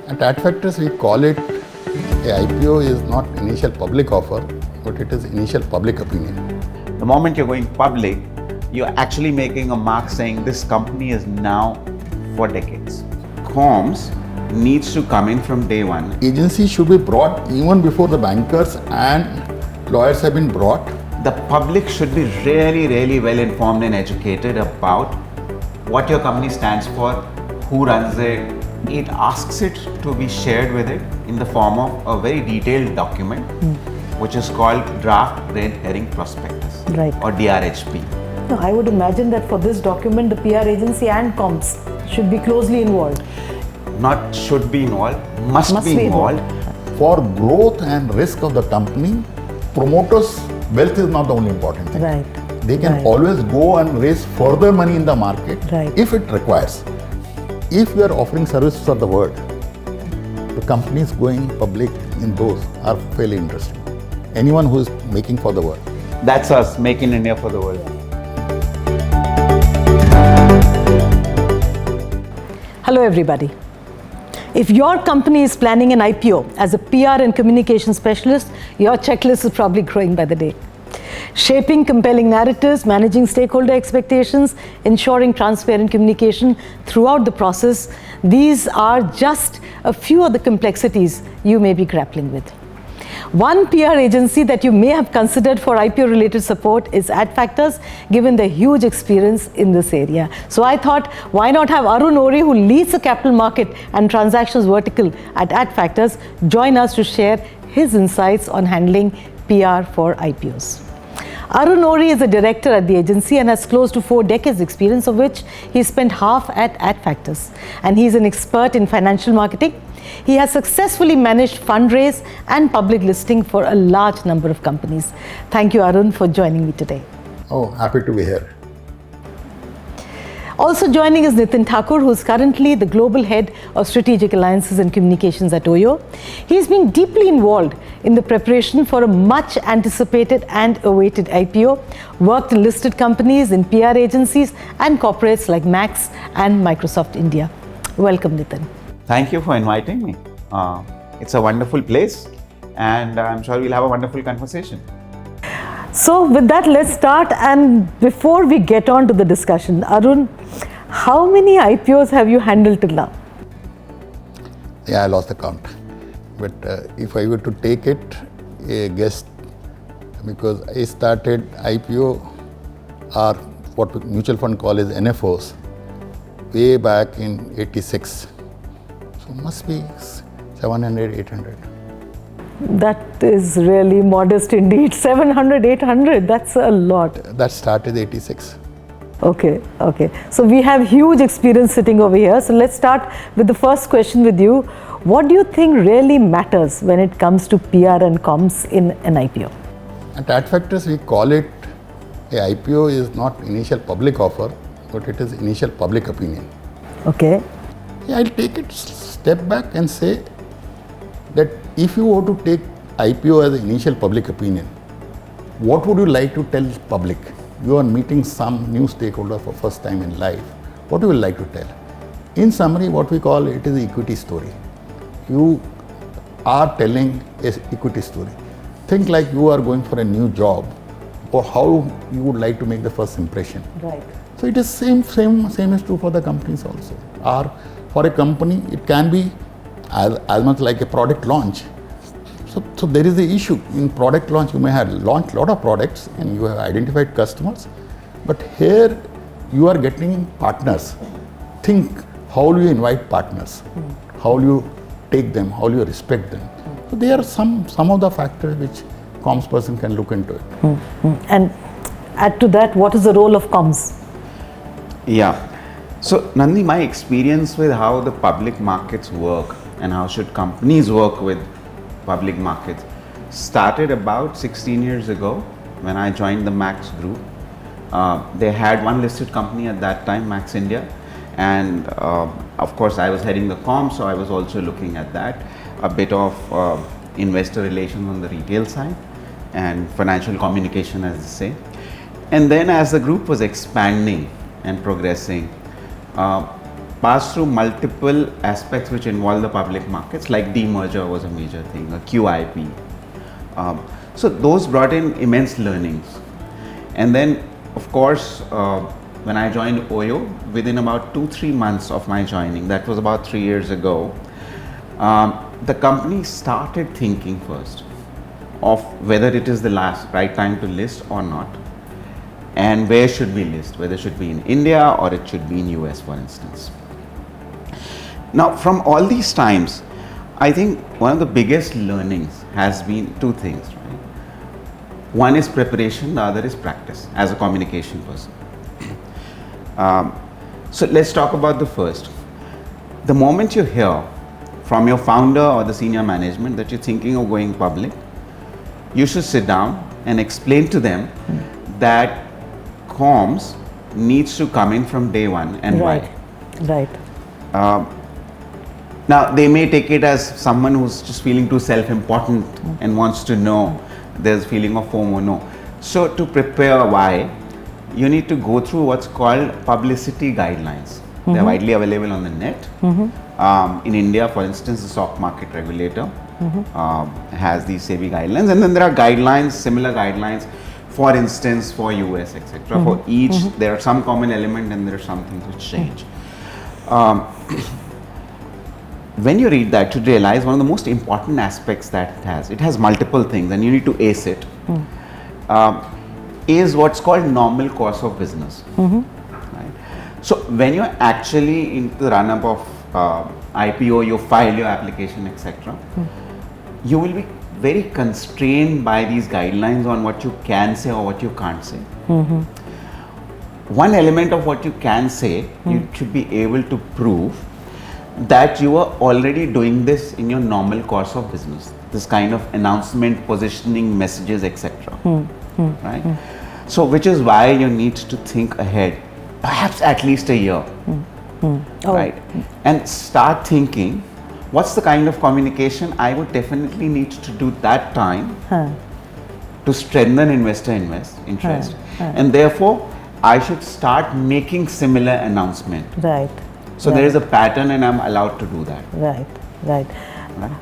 At Adfactors, we call it a IPO is not initial public offer, but it is initial public opinion. The moment you're going public, you're actually making a mark saying this company is now for decades. Comms needs to come in from day one. Agency should be brought even before the bankers and lawyers have been brought. The public should be really well informed and educated about what your company stands for, who runs it. It asks it to be shared with it in the form of a very detailed document, which is called Draft Red Herring Prospectus, Right. or DRHP. No, I would imagine that for this document, the PR agency and comms should be closely involved. Not should be involved, must be involved. For growth and risk of the company, promoters' wealth is not the only important thing. Right. They can Right. always go and raise further money in the market Right. if it requires. If you are offering services of the world, the companies going public in those are fairly interesting. Anyone who is making for the world. That's us, making India for the world. Hello, everybody. If your company is planning an IPO as a PR and communication specialist, your checklist is probably growing by the day. Shaping compelling narratives, managing stakeholder expectations, ensuring transparent communication throughout the process, these are just a few of the complexities you may be grappling with. One PR agency that you may have considered for IPO-related support is Adfactors, given their huge experience in this area. So I thought, why not have Arun Ohri, who leads the capital market and transactions vertical at Adfactors, join us to share his insights on handling PR for IPOs. Arun Ohri is a director at the agency and has close to 4 decades experience, of which he spent half at Adfactors. And he's an expert in financial marketing. He has successfully managed fundraise and public listing for a large number of companies. Thank you, Arun, for joining me today. Oh, happy to be here. Also joining is Nitin Thakur, who is currently the Global Head of Strategic Alliances and Communications at OYO. He's been deeply involved in the preparation for a much anticipated and awaited IPO, worked in listed companies, in PR agencies and corporates like Max and Microsoft India. Welcome, Nitin. Thank you for inviting me. It's a wonderful place, and I'm sure we'll have a wonderful conversation. So with that, let's start. And before we get on to the discussion, Arun, how many IPOs have you handled till now? Yeah, I lost the count. But if I were to take it, a guess, because I started IPO, or what mutual fund call is NFOs, way back in 86. So must be 700, 800. That is really modest indeed. 700, 800, that's a lot. That started 86. Okay. So we have huge experience sitting over here. So let's start with the first question with you. What do you think really matters when it comes to PR and comms in an IPO? At Adfactors, we call it a IPO is not initial public offer, but it is initial public opinion. Okay. Yeah, I'll take it step back and say that if you were to take IPO as an initial public opinion, what would you like to tell public? You are meeting some new stakeholder for first time in life. What do you like to tell? In summary, what we call it is equity story. You are telling an equity story. Think like you are going for a new job, or how you would like to make the first impression. Right. So it is same is true for the companies also. Or for a company, it can be as much like a product launch. So there is the issue in product launch. You may have launched a lot of products and you have identified customers, but here you are getting partners. Think how will you invite partners? How will you take them? How will you respect them? So there are some of the factors which comms person can look into it. And add to that, what is the role of comms? Yeah. So Nandini, my experience with how the public markets work and how should companies work with public markets started about 16 years ago when I joined the Max group. They had one listed company at that time, Max India, and of course I was heading the comms, so I was also looking at that, a bit of investor relations on the retail side and financial communication, as they say. And then as the group was expanding and progressing, passed through multiple aspects which involve the public markets, like demerger was a major thing, a QIP. So those brought in immense learnings. And then, of course, when I joined OYO, within about 2-3 months of my joining, that was about 3 years ago, the company started thinking first of whether it is the right time to list or not, and where should we list, whether it should be in India or it should be in US, for instance. Now, from all these times, I think one of the biggest learnings has been two things, right? One is preparation, the other is practice as a communication person. So let's talk about the first. The moment you hear from your founder or the senior management that you're thinking of going public, you should sit down and explain to them that comms needs to come in from day one and right. why. Right. Now, they may take it as someone who's just feeling too self-important and wants to know. There's a feeling of FOMO, no. So, to prepare why, you need to go through what's called publicity guidelines. They're widely available on the net. In India, for instance, the stock market regulator has these SEBI guidelines, and then there are guidelines, similar guidelines, for instance, for US, etc. For each, there are some common element and there are some things which change. When you read that, you realize one of the most important aspects that it has multiple things and you need to ace it, is what's called normal course of business. Right? So when you're actually in the run-up of IPO, you file your application, etc., you will be very constrained by these guidelines on what you can say or what you can't say. One element of what you can say, you should be able to prove that you are already doing this in your normal course of business, this kind of announcement, positioning, messages, etc. Right? So, which is why you need to think ahead, perhaps at least a year, right? And start thinking, what's the kind of communication I would definitely need to do that time to strengthen investor interest, and therefore I should start making similar announcement. Right. So there is a pattern and I'm allowed to do that. Right.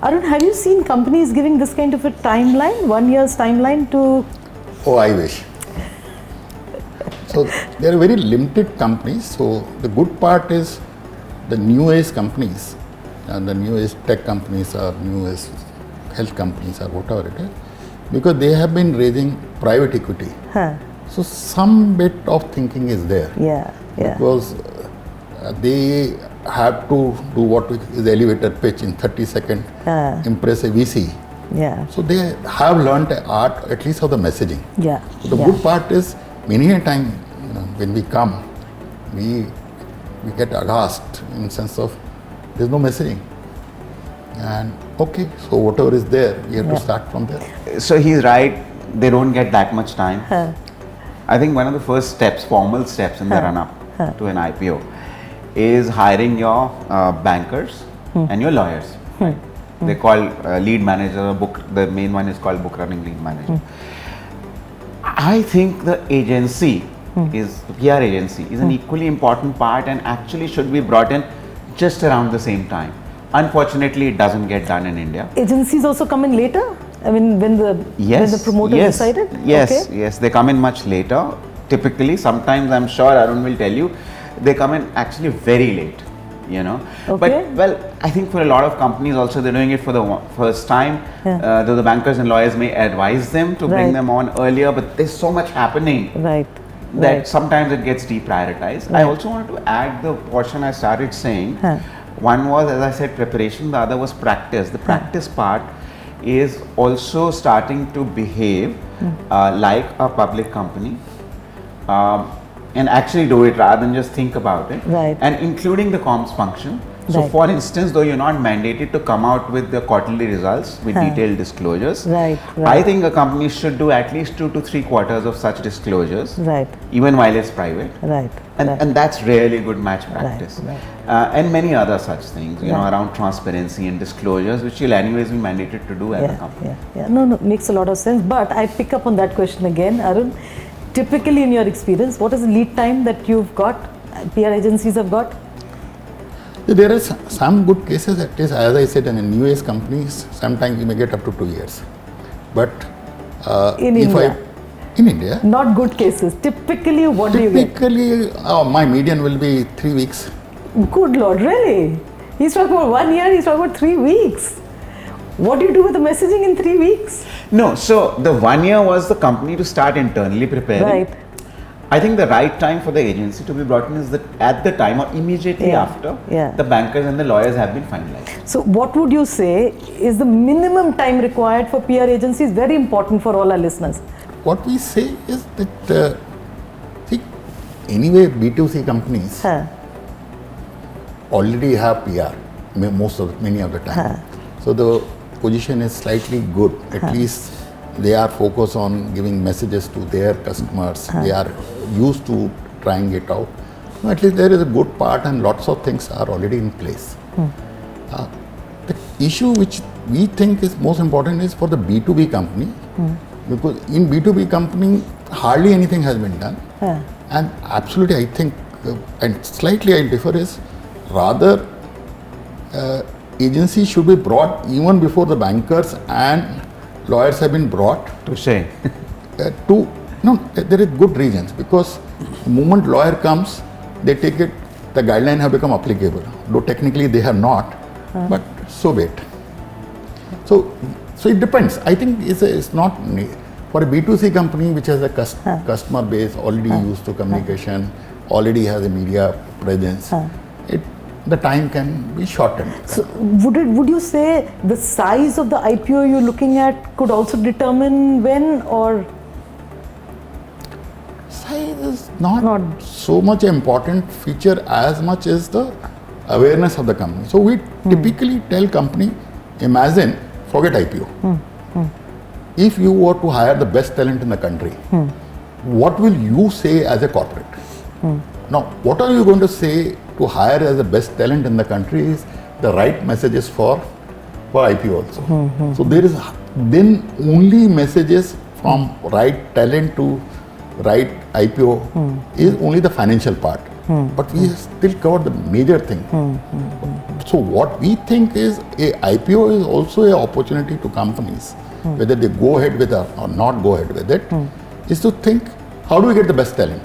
Arun, have you seen companies giving this kind of a timeline, 1 year's timeline to? Oh, I wish. So they are very limited companies. So the good part is the new age companies and the new age tech companies or new age health companies or whatever it is, because they have been raising private equity. So some bit of thinking is there. Yeah. Because they have to do what is the elevator pitch in 30 seconds, impress a VC. Yeah. So they have learned the art at least of the messaging. Yeah. So the good part is many a time, when we come, we get aghast in the sense of there's no messaging. And okay, so whatever is there, we have to start from there. So he's right, they don't get that much time. I think one of the first steps, formal steps in the run-up to an IPO is hiring your bankers and your lawyers. Right? They call lead manager, the main one is called book running lead manager. I think the agency the PR agency is an equally important part and actually should be brought in just around the same time. Unfortunately, it doesn't get done in India. Agencies also come in later? I mean, when the promoter decided? Yes, they come in much later. Typically, sometimes I'm sure Arun will tell you, they come in actually very late, But, well, I think for a lot of companies also, they're doing it for the first time. Though the bankers and lawyers may advise them to bring them on earlier, but there's so much happening that sometimes it gets deprioritized. I also wanted to add the portion I started saying. One was, as I said, preparation. The other was practice. The practice part is also starting to behave like a public company. And actually do it rather than just think about it. And including the comms function. So for instance, though you're not mandated to come out with the quarterly results with detailed disclosures, I think a company should do at least 2 to 3 quarters of such disclosures, even while it's private. And that's really good match practice. And many other such things, around transparency and disclosures, which you'll anyways be mandated to do as a company. No, makes a lot of sense. But I pick up on that question again, Arun. Typically, in your experience, what is the lead time that you've got, PR agencies have got? There are some good cases, at least as I said, in US companies, sometimes you may get up to 2 years. But In if India? in India, Not good cases. Typically, what do you get? typically my median will be 3 weeks. Good Lord, really? He's talking about 1 year, he's talking about 3 weeks. What do you do with the messaging in 3 weeks? No, so the 1 year was the company to start internally preparing. Right. I think the right time for the agency to be brought in is that at the time or immediately after the bankers and the lawyers have been finalized. So what would you say is the minimum time required for PR agencies? Very important for all our listeners. What we say is that, see, anyway, B2C companies already have PR many of the time. So the position is slightly good. At least they are focused on giving messages to their customers. They are used to trying it out. No, at least there is a good part and lots of things are already in place. The issue which we think is most important is for the B2B company, because in B2B company hardly anything has been done. And absolutely I think, and slightly I differ, is rather agency should be brought even before the bankers and lawyers have been brought To say. there is good reasons, because the moment lawyer comes, they take it, the guidelines have become applicable, though technically they have not, but so be it. So it depends. I think it's not, for a B2C company which has a customer base already used to communication, already has a media presence, the time can be shortened. So would you say the size of the IPO you're looking at could also determine when, or? Size is not so much an important feature as much as the awareness of the company. So we typically tell company, imagine, forget IPO. If you were to hire the best talent in the country, what will you say as a corporate? Now, what are you going to say to hire as the best talent in the country is the right messages for IPO also. So there is then only messages from right talent to right IPO is only the financial part. But we still cover the major thing. So what we think is a IPO is also an opportunity to companies, whether they go ahead with it or not go ahead with it, is to think, how do we get the best talent?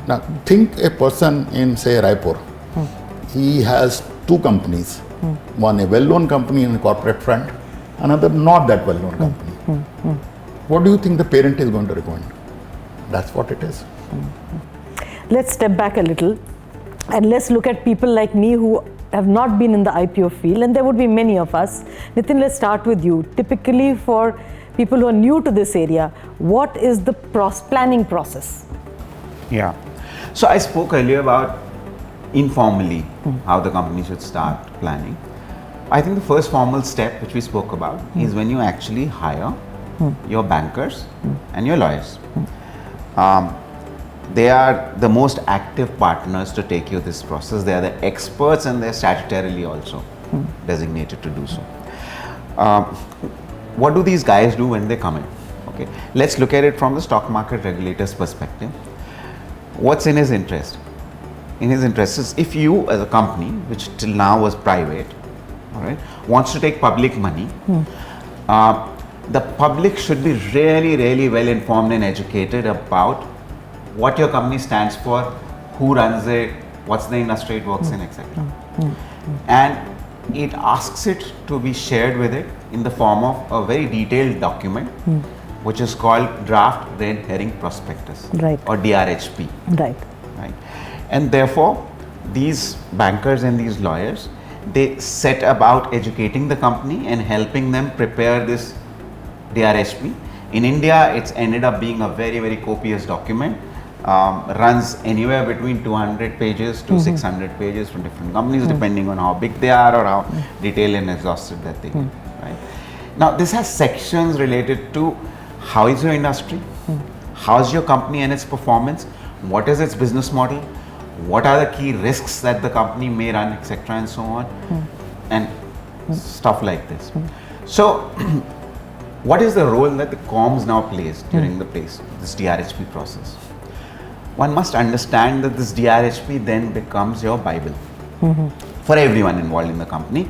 Now think a person in, say, Raipur, he has 2 companies, one a well-known company in the corporate front, another not that well-known company. What do you think the parent is going to recommend? That's what it is. Let's step back a little and let's look at people like me who have not been in the IPO field, and there would be many of us. Nitin, let's start with you. Typically for people who are new to this area, what is the planning process? Yeah. So I spoke earlier about informally how the company should start planning. I think the first formal step which we spoke about is when you actually hire your bankers and your lawyers. They are the most active partners to take you this process. They are the experts and they're statutorily also designated to do so. What do these guys do when they come in? Okay, let's look at it from the stock market regulator's perspective. What's in his interest? In his interest is, if you as a company, which till now was private, all right, wants to take public money, the public should be really, really well informed and educated about what your company stands for, who runs it, what's the industry it works in, etc. And it asks it to be shared with it in the form of a very detailed document, which is called Draft Red Herring Prospectus, or DRHP. Right. And therefore, these bankers and these lawyers, they set about educating the company and helping them prepare this DRHP. In India, it's ended up being a very, very copious document. Runs anywhere between 200 pages to 600 pages from different companies, depending on how big they are or how detailed and exhaustive that they get. Right? Now, this has sections related to how is your industry, how is your company and its performance, what is its business model, what are the key risks that the company may run, etc., and so on, and stuff like this. So, what is the role that the comms now plays during this DRHP process? One must understand that this DRHP then becomes your Bible. for everyone involved in the company,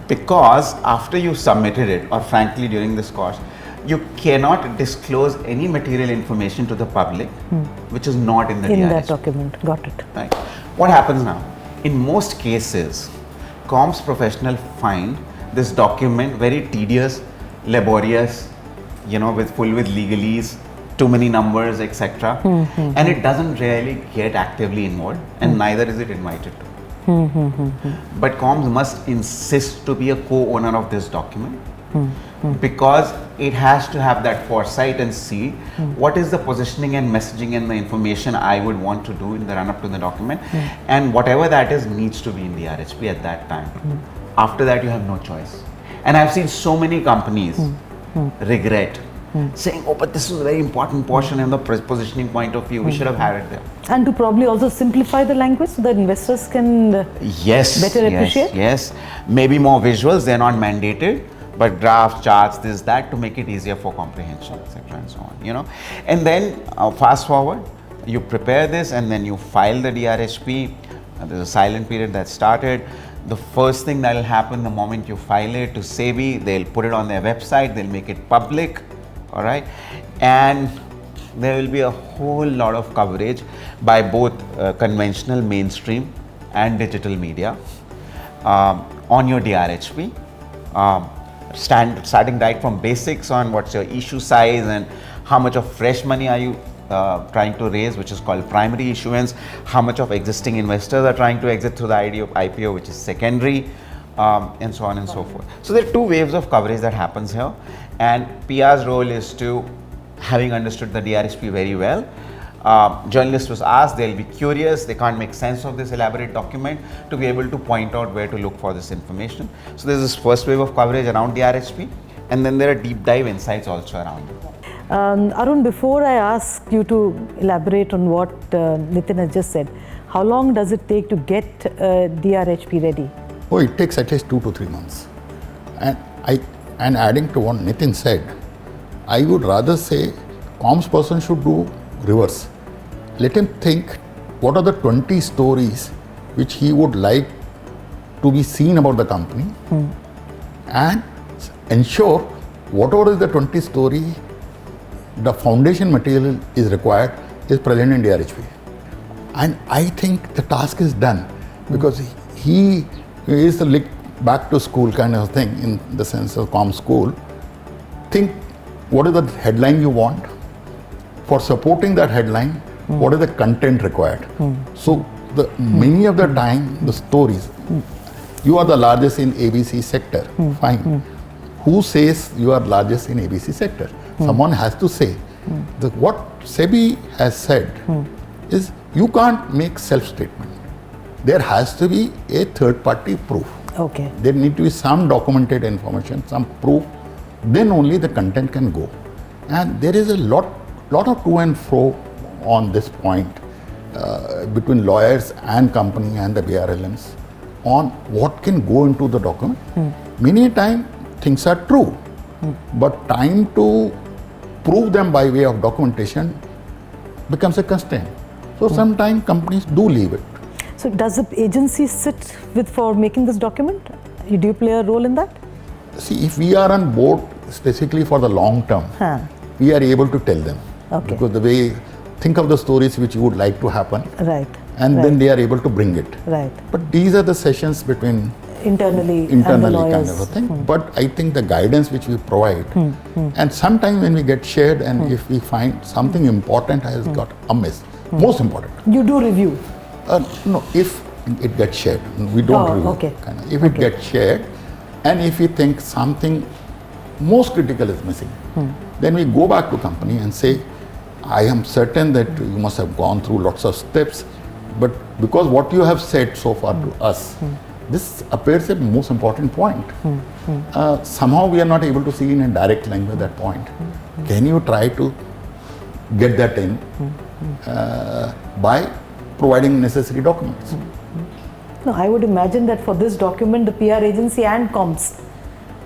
because after you submitted it, or frankly during this course, you cannot disclose any material information to the public which is not in the DRHP. That document. Got it. Right. What happens now? In most cases, comms professionals find this document very tedious, laborious, full with legalese, too many numbers, etc. And it doesn't really get actively involved, and neither is it invited to. But comms must insist to be a co-owner of this document, because it has to have that foresight and see what is the positioning and messaging and the information I would want to do in the run-up to the document, and whatever that is needs to be in the DRHP at that time. After that, you have no choice. And I've seen so many companies regret saying, oh, but this is a very important portion in the positioning point of view, we should have had it there. And to probably also simplify the language so that investors can better appreciate? Yes, maybe more visuals, they're not mandated, but graphs, charts, this, that, to make it easier for comprehension, etc. and so on, And then fast forward, you prepare this and then you file the DRHP. There's a silent period that started. The first thing that will happen the moment you file it to SEBI, they'll put it on their website, they'll make it public, all right? And there will be a whole lot of coverage by both conventional, mainstream and digital media on your DRHP. Starting right from basics on what's your issue size and how much of fresh money are you trying to raise, which is called primary issuance, how much of existing investors are trying to exit through the IPO, which is secondary, and so on and so forth. So there are two waves of coverage that happens here, and PR's role is to, having understood the DRHP very well, journalist was asked, they'll be curious, they can't make sense of this elaborate document, to be able to point out where to look for this information. So there's this first wave of coverage around DRHP, and then there are deep dive insights also around it. Arun, before I ask you to elaborate on what Nitin has just said, how long does it take to get DRHP ready? Oh, it takes at least 2 to 3 months. And adding to what Nitin said, I would rather say comms person should do reverse. Let him think what are the 20 stories which he would like to be seen about the company, and ensure whatever is the 20 story, the foundation material is required is present in DRHP. And I think the task is done, because he is the back to school kind of thing, in the sense of comm school. Think what is the headline you want. For supporting that headline, what is the content required? So many of the time, the stories, you are the largest in ABC sector, fine. Who says you are largest in ABC sector? Someone has to say. What SEBI has said is you can't make self-statement. There has to be a third-party proof. Okay. There need to be some documented information, some proof, then only the content can go. And there is a lot of to and fro on this point between lawyers and company and the BRLMs on what can go into the document. Many times things are true, but time to prove them by way of documentation becomes a constraint. So sometimes companies do leave it. So does the agency sit for making this document? Do you play a role in that? See, if we are on board specifically for the long term, we are able to tell them. Okay. Because the way, think of the stories which you would like to happen. Right. And then they are able to bring it. Right. But these are the sessions between internally and the kind of a thing. But I think the guidance which we provide, and sometimes when we get shared and if we find something important has got amiss, most important. You do review? No, if it gets shared, we don't review. Okay. If it gets shared, and if we think something most critical is missing, then we go back to company and say, I am certain that you must have gone through lots of steps, but because what you have said so far to us, this appears a most important point. Somehow we are not able to see in a direct language that point. Can you try to get that in by providing necessary documents? No, I would imagine that for this document, the PR agency and comms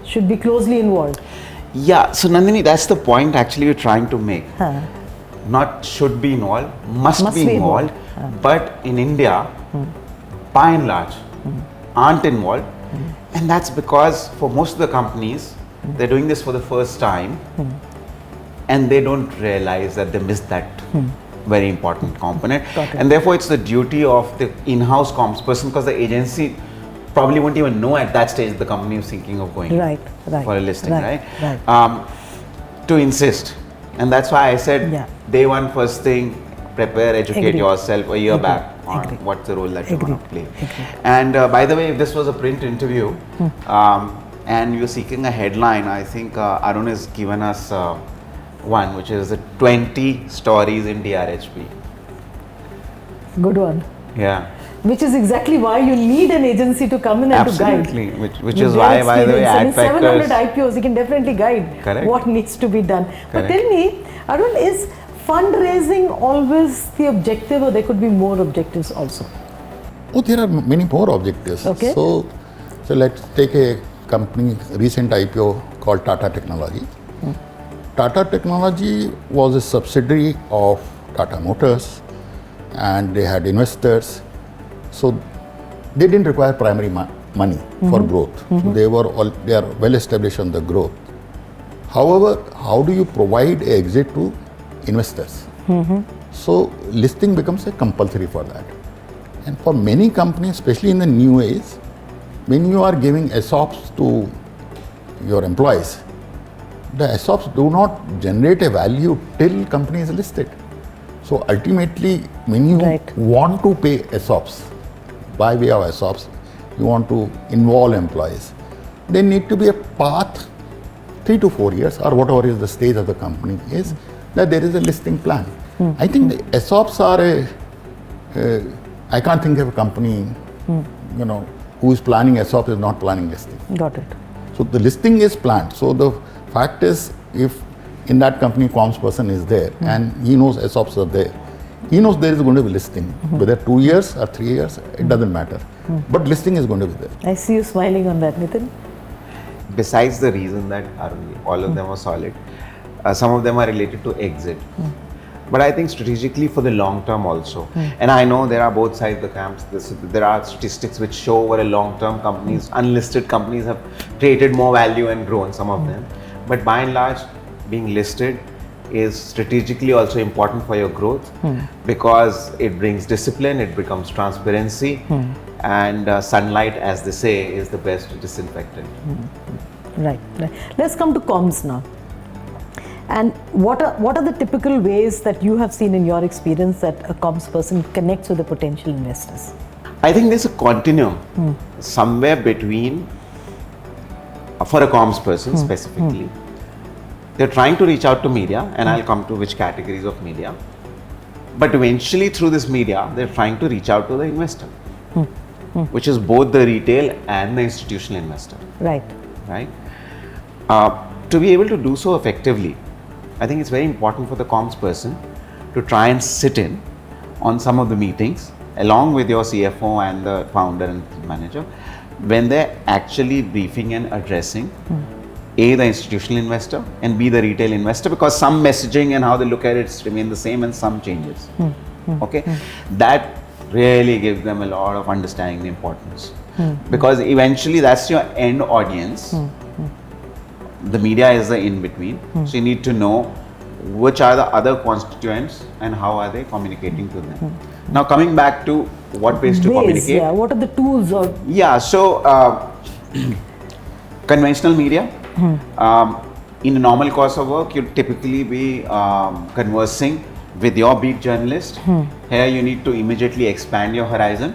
should be closely involved. Yeah, so Nandini, that's the point actually you're trying to make. Not should be involved, must be involved. But in India, by and large, aren't involved. And that's because for most of the companies, they're doing this for the first time and they don't realize that they missed that very important component. And therefore, it's the duty of the in-house comms person, because the agency probably won't even know at that stage the company is thinking of going for a listing, right? To insist. And that's why I said day one, first thing, prepare, educate yourself a year back on what's the role that you want to play. And by the way, if this was a print interview and you're seeking a headline, I think Arun has given us one, which is the 20 stories in DRHP. Good one. Yeah. Which is exactly why you need an agency to come in and to guide. Absolutely. Which is why, by the way, Adfactors. In 700 IPOs, you can definitely guide what needs to be done. But tell me, Arun, is fundraising always the objective, or there could be more objectives also? Oh, there are many more objectives. Okay. So let's take a company, recent IPO called Tata Technology. Tata Technology was a subsidiary of Tata Motors, and they had investors. So they didn't require primary money for growth. So they are well established on the growth. However, how do you provide an exit to investors? So listing becomes a compulsory for that. And for many companies, especially in the new age, when you are giving ESOPs to your employees, the ESOPs do not generate a value till company is listed. So ultimately, when you want to pay ESOPs, by way of ESOPs, you want to involve employees, there need to be a path, 3 to 4 years or whatever is the stage of the company is, that there is a listing plan. I think the ESOPs are I can't think of a company, who is planning ESOP is not planning listing. Got it. So the listing is planned. So the fact is, if in that company comms person is there and he knows ESOPs are there, he knows there is going to be listing. Whether 2 years or 3 years, it doesn't matter. But listing is going to be there. I see you smiling on that, Nitin. Besides the reason that all of them are solid, some of them are related to exit. But I think strategically for the long term also. And I know there are both sides of the camps. There are statistics which show over a long term companies, unlisted companies have created more value and grown, some of them. But by and large, being listed is strategically also important for your growth because it brings discipline, it becomes transparency, and sunlight, as they say, is the best disinfectant. Right. Let's come to comms now. And what are the typical ways that you have seen in your experience that a comms person connects with the potential investors? I think there's a continuum somewhere between, for a comms person specifically, they're trying to reach out to media, and I'll come to which categories of media. But eventually through this media, they're trying to reach out to the investor, which is both the retail and the institutional investor. Right. To be able to do so effectively, I think it's very important for the comms person to try and sit in on some of the meetings along with your CFO and the founder and manager when they're actually briefing and addressing A, the institutional investor, and B, the retail investor, because some messaging and how they look at it remain the same and some changes. That really gives them a lot of understanding the importance because eventually that's your end audience. The media is the in-between, so you need to know which are the other constituents and how are they communicating to them. Now coming back to what ways to communicate. Yeah, what are the tools? So conventional media, in a normal course of work, you'd typically be conversing with your beat journalist. Here you need to immediately expand your horizon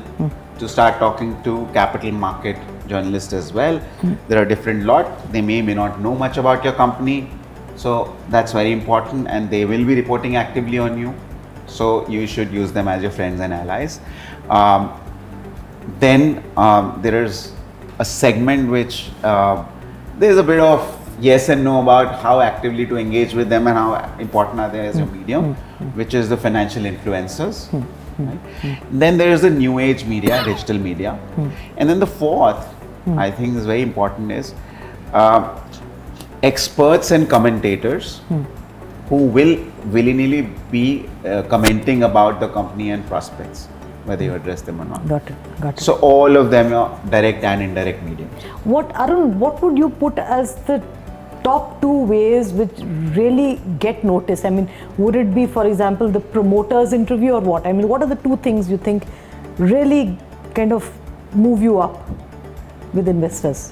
to start talking to capital market journalists as well. There are different lot. They may not know much about your company. So that's very important, and they will be reporting actively on you. So you should use them as your friends and allies. Then there is a segment which there's a bit of yes and no about how actively to engage with them and how important are they as your medium, which is the financial influencers. Then there is the new age media, digital media. And then the fourth, I think is very important, is experts and commentators who will willy-nilly be commenting about the company and prospects. whether you address them or not. Got it. Got it. So all of them are direct and indirect mediums. Arun, what would you put as the top 2 ways which really get noticed? I mean, would it be, for example, the promoter's interview or what? I mean, what are the 2 things you think really kind of move you up with investors?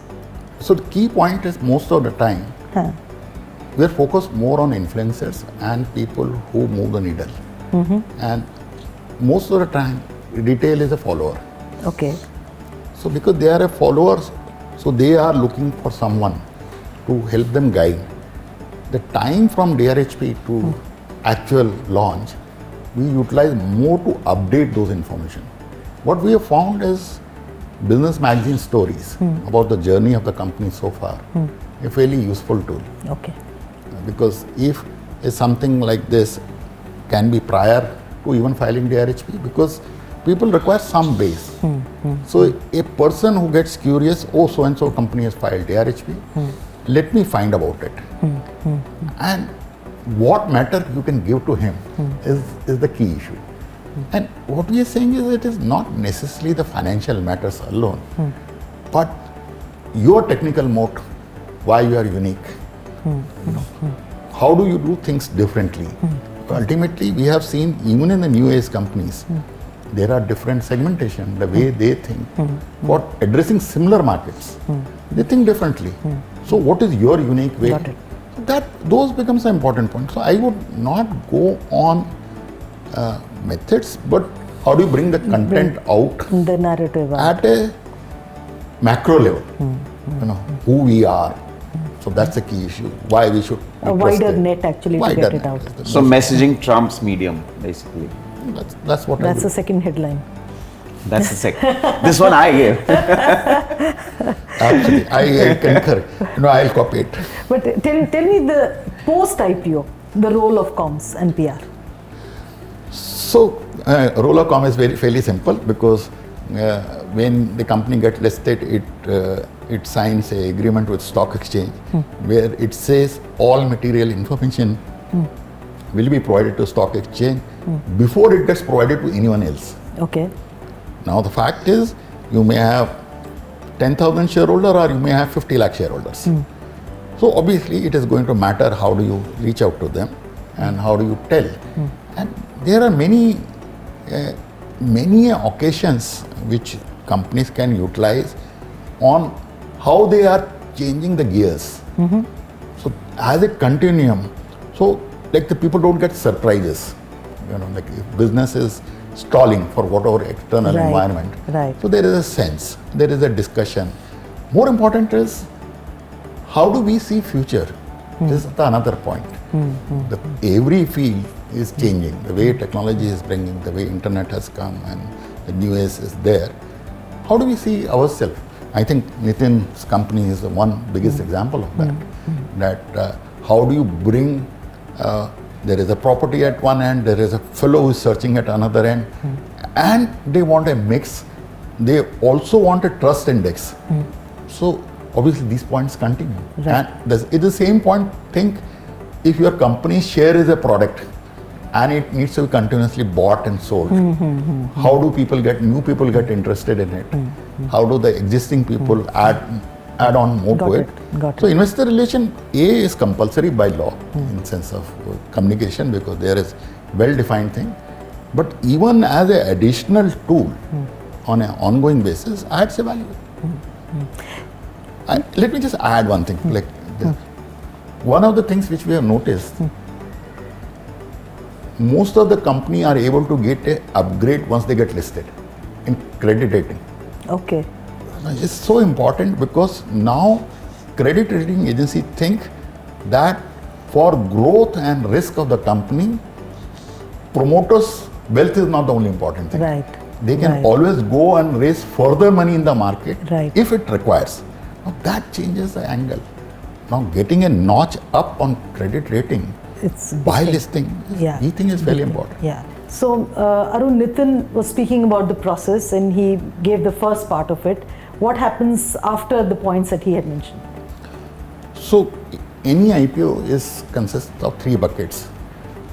So the key point is most of the time, we're focused more on influencers and people who move the needle. And most of the time, retail is a follower. Okay. So because they are a followers, so they are looking for someone to help them guide. The time from DRHP to actual launch, we utilize more to update those information. What we have found is business magazine stories about the journey of the company so far, a fairly useful tool. Okay. Because if something like this can be prior to even filing DRHP, because people require some base. So a person who gets curious, oh, so and so company has filed DRHP, let me find about it. And what matter you can give to him is the key issue. And what we are saying is it is not necessarily the financial matters alone, but your technical moat, why you are unique. How do you do things differently? Ultimately, we have seen even in the new age companies, there are different segmentation, the way they think. For addressing similar markets, they think differently. So what is your unique way? Got it. Those becomes an important point. So I would not go on methods, but how do you bring the content out The narrative. at a macro level? Who we are. So that's the key issue. Why we should A be wider trusted. net actually to Wider get it net out. is the So most- messaging trumps medium, basically. That's what I That's do. the second headline. That's the second. This one I gave. Absolutely, I concur. I'll copy it. But tell me the post-IPO, the role of comms and PR. So, role of comm is fairly simple because when the company gets listed, it signs a agreement with stock exchange where it says all material information will be provided to stock exchange before it gets provided to anyone else. Okay. Now the fact is, you may have 10,000 shareholder or you may have 50 lakh shareholders. So obviously it is going to matter how do you reach out to them and how do you tell. And there are many occasions which companies can utilize on how they are changing the gears. So as a continuum, so like the people don't get surprises. Like if business is stalling for whatever external Right, environment. right. So there is a sense, there is a discussion. More important is how do we see future? This is another point. Every field is changing. The way technology is bringing, the way internet has come and the new age is there. How do we see ourselves? I think Nitin's company is the one biggest example of that. That how do you bring there is a property at one end, there is a fellow who is searching at another end, and they want a mix. They also want a trust index. So obviously these points continue. Right. And it's the same point. Think if your company's share is a product and it needs to be continuously bought and sold. How do new people get interested in it? How do the existing people add on more to it? Got So it. investor relation is compulsory by law in sense of communication because there is well-defined thing. But even as an additional tool on an ongoing basis adds a value. Let me just add one thing. One of the things which we have noticed, most of the company are able to get an upgrade once they get listed in credit rating. Okay. It's so important because now credit rating agency think that for growth and risk of the company, promoters' wealth is not the only important thing. Right. They can Right. always go and raise further money in the market Right. if it requires. Now that changes the angle. Now getting a notch up on credit rating It's by big. listing, Yeah. we think is very important. Yeah. So Arun, Nitin was speaking about the process and he gave the first part of it. What happens after the points that he had mentioned? So any IPO consists of three buckets.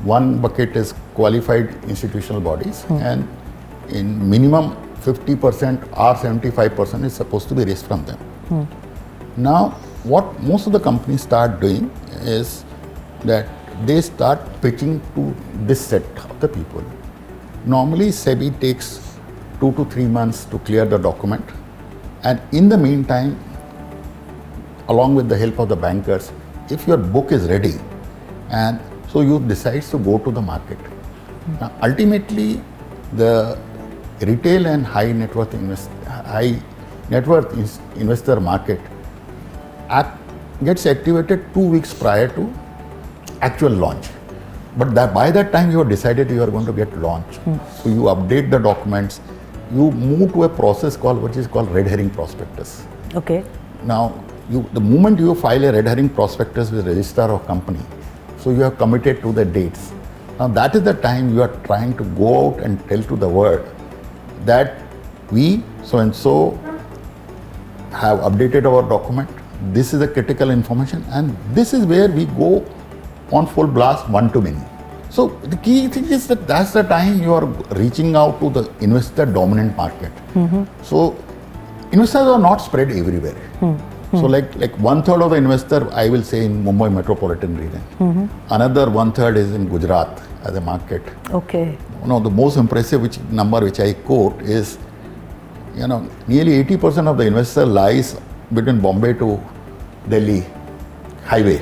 One bucket is qualified institutional bodies and in minimum 50% or 75% is supposed to be raised from them. Now, what most of the companies start doing is that they start pitching to this set of the people. Normally, SEBI takes 2 to 3 months to clear the document, and in the meantime, along with the help of the bankers, if your book is ready, and so you decide to go to the market. Now, ultimately, the retail and high net worth investor market gets activated 2 weeks prior to actual launch. But by that time you have decided you are going to get launched. So you update the documents, you move to a process which is called red herring prospectus. Okay. Now, the moment you file a red herring prospectus with registrar of company, so you have committed to the dates. Now that is the time you are trying to go out and tell to the world that we so and so have updated our document. This is the critical information, and this is where we go on full blast one to many. So the key thing is that that's the time you are reaching out to the investor dominant market. So investors are not spread everywhere. So like 1/3 of the investor, I will say, in Mumbai metropolitan region. Another 1/3 is in Gujarat as a market. Okay. The most impressive number which I quote is, nearly 80% of the investor lies between Bombay to Delhi highway.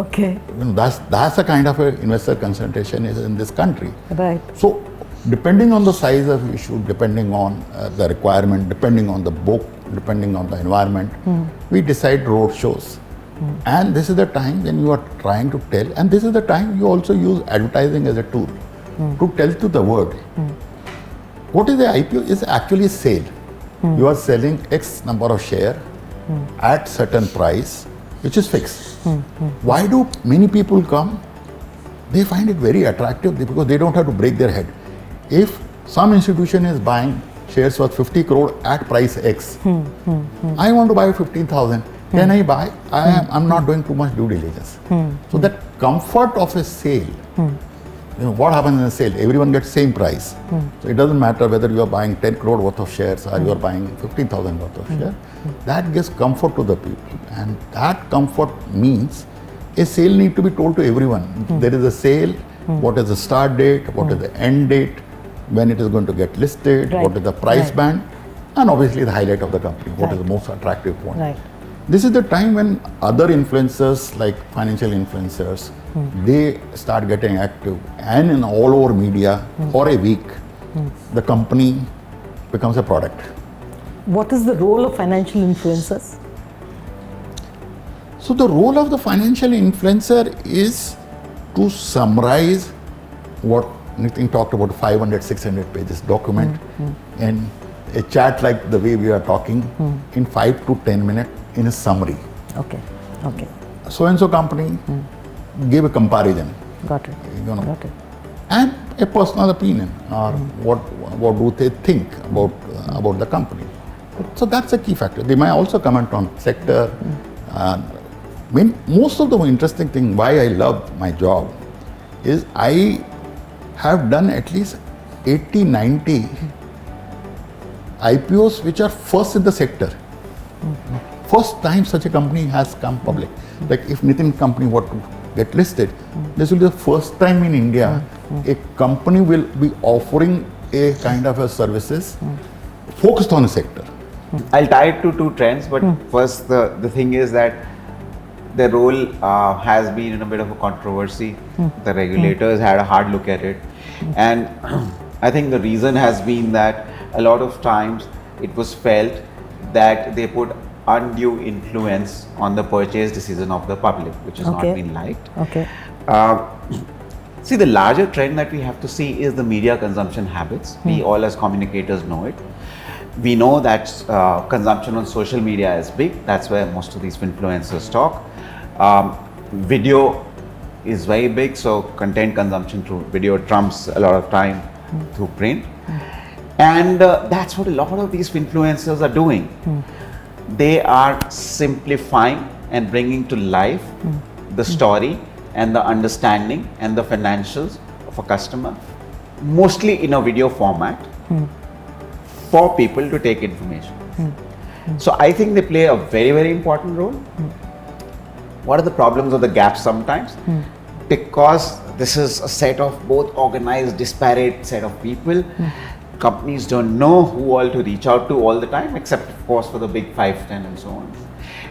Okay. That's the kind of a investor concentration is in this country. Right. So depending on the size of issue, depending on the requirement, depending on the book, depending on the environment, we decide road shows. And this is the time when you are trying to tell, and this is the time you also use advertising as a tool to tell to the world. What is the IPO? Is actually a sale. You are selling X number of share at certain price, which is fixed. Why do many people come? They find it very attractive because they don't have to break their head. If some institution is buying shares worth 50 crore at price X, I want to buy 15,000. Can I buy? I'm not doing too much due diligence. So that comfort of a sale, what happens in a sale? Everyone gets same price. So it doesn't matter whether you are buying 10 crore worth of shares or you are buying 15,000 worth of shares. That gives comfort to the people, and that comfort means a sale need to be told to everyone. There is a sale. What is the start date? What is the end date? When it is going to get listed? Right. What is the price Right. band? And obviously the highlight of the company. What is Right. the most attractive point? Right. This is the time when other influencers, like financial influencers, they start getting active, and in all over media for a week, the company becomes a product. What is the role of financial influencers? So the role of the financial influencer is to summarize what Nitin talked about, 500, 600 pages document, and a chat like the way we are talking in 5 to 10 minutes in a summary. Okay. Okay. So-and-so company give a comparison. Got it. Got it. And a personal opinion, or what do they think about the company. So that's a key factor. They might also comment on sector. Most of the interesting thing why I love my job is I have done at least 80, 90 IPOs which are first in the sector. First time such a company has come public. Like if Nitin company were to get listed, this will be the first time in India a company will be offering a kind of a services focused on a sector. I'll tie it to two trends, but first the thing is that the role has been in a bit of a controversy. The regulators had a hard look at it, and I think the reason has been that a lot of times it was felt that they put undue influence on the purchase decision of the public, which has not been liked. Okay. See, the larger trend that we have to see is the media consumption habits. We all as communicators know it. We know that consumption on social media is big. That's where most of these influencers talk. Video is very big, so content consumption through video trumps a lot of time through print. And that's what a lot of these influencers are doing. They are simplifying and bringing to life the story and the understanding and the financials of a customer, mostly in a video format. for people to take information. So I think they play a very, very important role. What are the problems or the gaps sometimes? Because this is a set of both organized, disparate set of people. Companies don't know who all to reach out to all the time, except of course for the big 5, 10 and so on.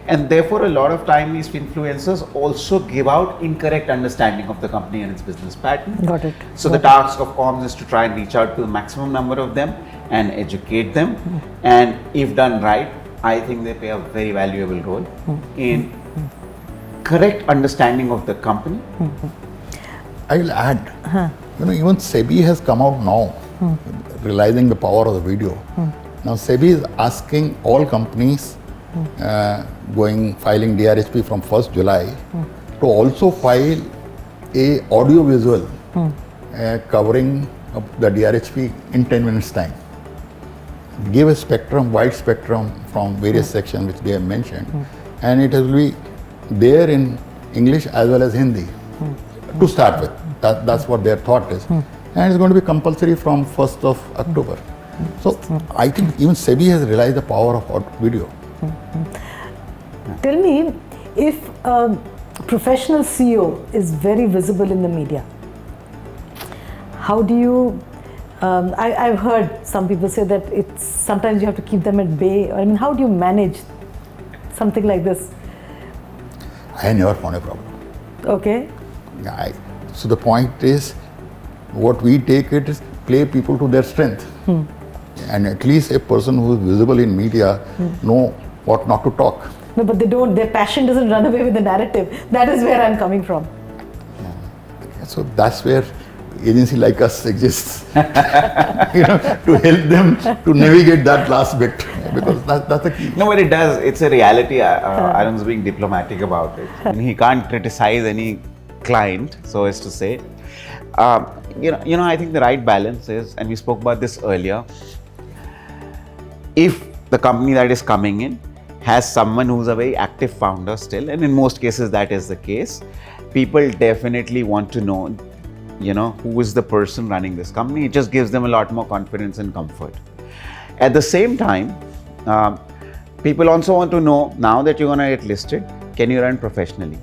And therefore a lot of time these influencers also give out incorrect understanding of the company and its business pattern. Got it. So the task of comms is to try and reach out to the maximum number of them and educate them. And if done right, I think they play a very valuable role in correct understanding of the company. I'll add, even SEBI has come out now, realizing the power of the video. Now SEBI is asking all companies filing DRHP from 1st July to also file a audio visual covering the DRHP in 10 minutes time. Give a spectrum, wide spectrum from various sections which they have mentioned, and it will be there in English as well as Hindi to start with. That's what their thought is. And it's going to be compulsory from 1st of October. So I think even SEBI has realized the power of video. Tell me, if a professional CEO is very visible in the media, how do you, I've heard some people say that it's sometimes you have to keep them at bay. I mean, how do you manage something like this? I never found a problem. Okay. So the point is, what we take it is play people to their strength. And at least a person who is visible in media know what not to talk. No, but they don't, their passion doesn't run away with the narrative. That is where I'm coming from. So that's where agency like us exists, to help them to navigate that last bit, because that's the key. No, but it does. It's a reality. Arun's being diplomatic about it. And he can't criticize any client, so as to say. I think the right balance is, and we spoke about this earlier, if the company that is coming in has someone who's a very active founder still, and in most cases that is the case, people definitely want to know, who is the person running this company. It just gives them a lot more confidence and comfort. At the same time, people also want to know, now that you're going to get listed, can you run professionally?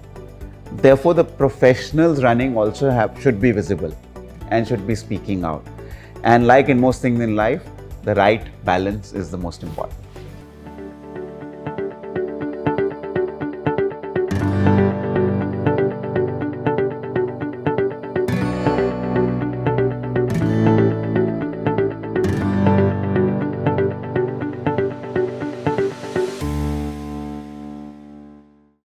Therefore, the professionals running also should be visible and should be speaking out. And like in most things in life, the right balance is the most important.